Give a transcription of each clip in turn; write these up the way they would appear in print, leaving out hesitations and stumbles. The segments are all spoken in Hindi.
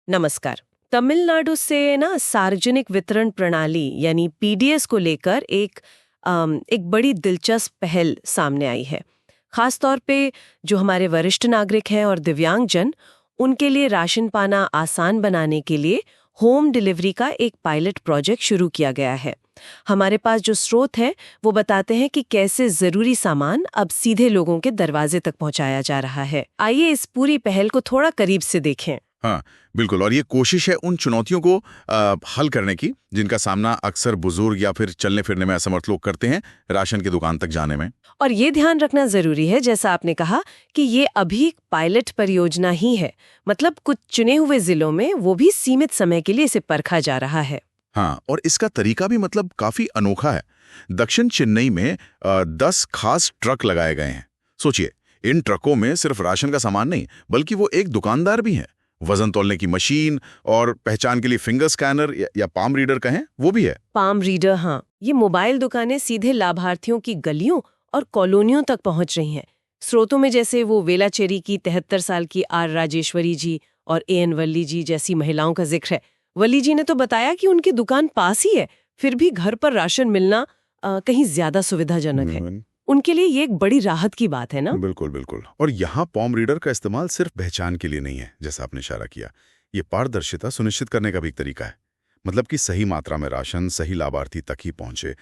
नमस्कार। तमिलनाडु से ना सार्वजनिक वितरण प्रणाली यानी पीडीएस को लेकर एक बड़ी दिलचस्प पहल सामने आई है। खास तौर पे जो हमारे वरिष्ठ नागरिक हैं और दिव्यांगजन, उनके लिए राशन पाना आसान बनाने के लिए होम डिलीवरी का एक पायलट प्रोजेक्ट शुरू किया गया है। हमारे पास जो स्रोत हैं वो बताते हैं कि कैसे जरूरी सामान अब सीधे लोगों के दरवाजे तक पहुंचाया जा रहा है। आइए इस पूरी पहल को थोड़ा करीब से देखें। हाँ, बिल्कुल। और ये कोशिश है उन चुनौतियों को हल करने की जिनका सामना अक्सर बुजुर्ग या फिर चलने फिरने में असमर्थ लोग करते हैं राशन की दुकान तक जाने में। और ये ध्यान रखना जरूरी है, जैसा आपने कहा, कि ये अभी एक पायलट परियोजना ही है। मतलब कुछ चुने हुए जिलों में वो भी सीमित समय के लिए इसे परखा जा रहा है। हाँ, और इसका तरीका भी मतलब काफी अनोखा है। दक्षिण चेन्नई में 10 खास ट्रक लगाए गए हैं। सोचिए, इन ट्रकों में सिर्फ राशन का सामान नहीं बल्कि वो एक दुकानदार भी है। वजन तोलने की मशीन और पहचान के लिए फिंगर स्कैनर या पाम रीडर कहें, वो भी है। पाम रीडर, हाँ। ये मोबाइल दुकानें सीधे लाभार्थियों की गलियों और कॉलोनियों तक पहुंच रही हैं। स्रोतों में जैसे वो वेलाचेरी की 73 साल की आर राजेश्वरी जी और एएन वल्ली जी जैसी महिलाओं का जिक्र है। वल्ली जी ने तो बताया कि उनकी दुकान पास ही है, फिर भी घर पर राशन मिलना कहीं ज्यादा सुविधाजनक है। उनके लिए ये एक बड़ी राहत की बात है ना। बिल्कुल बिल्कुल। और यहाँ पॉम रीडर का इस्तेमाल सिर्फ पहचान के लिए नहीं है, जैसा आपने इशारा किया। ये पारदर्शिता सुनिश्चित करने का भी एक तरीका है। मतलब कि सही मात्रा में राशन सही लाभार्थी तक ही पहुंचे।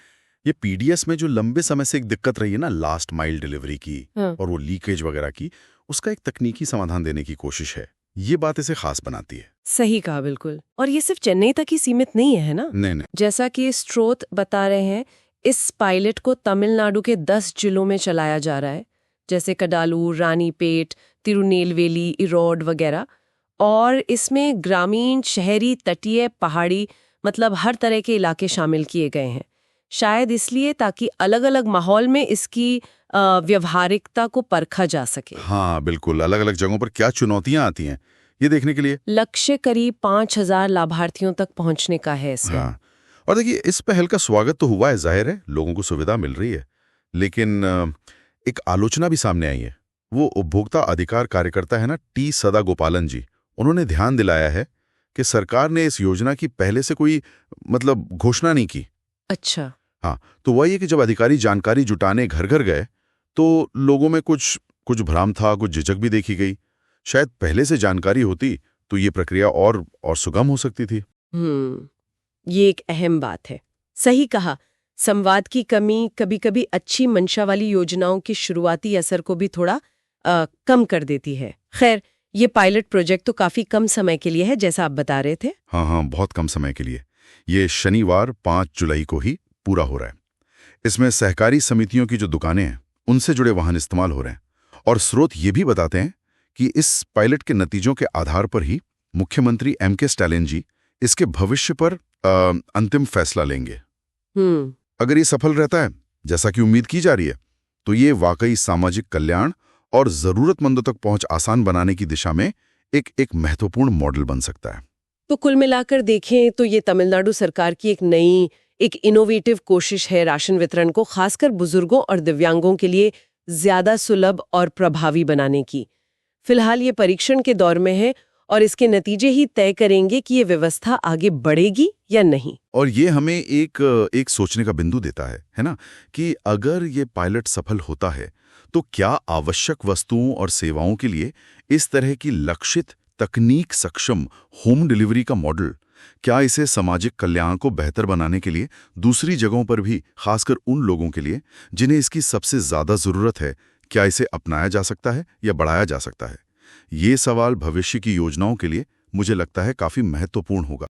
ये पीडीएस में जो लंबे समय से एक दिक्कत रही है ना, लास्ट माइल डिलीवरी की और वो लीकेज वगैरह की, उसका एक तकनीकी समाधान देने की कोशिश है। ये बात इसे खास बनाती है। सही कहा, बिल्कुल। और ये सिर्फ चेन्नई तक ही सीमित नहीं है ना। नहीं। जैसा कि स्रोत बता रहे हैं, इस पायलट को तमिलनाडु के 10 जिलों में चलाया जा रहा है, जैसे कडालूर, रानीपेट, तिरुनेलवेली, इरोड वगैरह। और इसमें ग्रामीण, शहरी, तटीय, पहाड़ी, मतलब हर तरह के इलाके शामिल किए गए हैं। शायद इसलिए ताकि अलग अलग माहौल में इसकी व्यवहारिकता को परखा जा सके। हाँ बिल्कुल, अलग अलग जगहों पर क्या चुनौतियां आती हैं ये देखने के लिए। लक्ष्य करीब 5000 लाभार्थियों तक पहुंचने का है इसमें। हाँ। और देखिए, इस पहल का स्वागत तो हुआ है, जाहिर है लोगों को सुविधा मिल रही है, लेकिन एक आलोचना भी सामने आई है। वो उपभोक्ता अधिकार कार्यकर्ता है ना, टी सदा गोपालन जी, उन्होंने ध्यान दिलाया है कि सरकार ने इस योजना की पहले से कोई मतलब घोषणा नहीं की। अच्छा। हाँ, तो वही है कि जब अधिकारी जानकारी जुटाने घर घर गए तो लोगों में कुछ भ्रम था, कुछ झिझक भी देखी गई। शायद पहले से जानकारी होती तो ये प्रक्रिया और सुगम हो सकती थी। ये एक अहम बात है। सही कहा, संवाद की कमी कभी कभी अच्छी मंशा वाली योजनाओं की शुरुआती असर को भी थोड़ा कम कर देती है। खैर, ये पायलट प्रोजेक्ट तो काफी कम समय के लिए है, जैसा आप बता रहे थे। हाँ, बहुत कम समय के लिए। ये शनिवार 5 जुलाई को ही पूरा हो रहा है। इसमें सहकारी समितियों की जो दुकानें हैं उनसे जुड़े वाहन इस्तेमाल हो रहे हैं। और स्रोत ये भी बताते हैं कि इस पायलट के नतीजों के आधार पर ही मुख्यमंत्री एमके स्टालिन जी इसके भविष्य पर अंतिम फैसला लेंगे। अगर ये सफल रहता है, जैसा कि उम्मीद की जा रही है, तो ये वाकई सामाजिक कल्याण और जरूरतमंदों तक पहुंच आसान बनाने की दिशा में एक महत्वपूर्ण मॉडल बन सकता है। तो कुल मिलाकर देखें तो ये तमिलनाडु सरकार की एक नई, एक इनोवेटिव कोशिश है राशन वितरण को खासकर बुजुर्गों और दिव्यांगों के लिए ज्यादा सुलभ और प्रभावी बनाने की। फिलहाल ये परीक्षण के दौर में है और इसके नतीजे ही तय करेंगे कि ये व्यवस्था आगे बढ़ेगी या नहीं। और ये हमें एक सोचने का बिंदु देता है ना, कि अगर ये पायलट सफल होता है तो क्या आवश्यक वस्तुओं और सेवाओं के लिए इस तरह की लक्षित तकनीक सक्षम होम डिलीवरी का मॉडल, क्या इसे सामाजिक कल्याण को बेहतर बनाने के लिए दूसरी जगहों पर भी, खासकर उन लोगों के लिए जिन्हें इसकी सबसे ज्यादा जरूरत है, क्या इसे अपनाया जा सकता है या बढ़ाया जा सकता है? ये सवाल भविष्य की योजनाओं के लिए मुझे लगता है काफी महत्वपूर्ण होगा।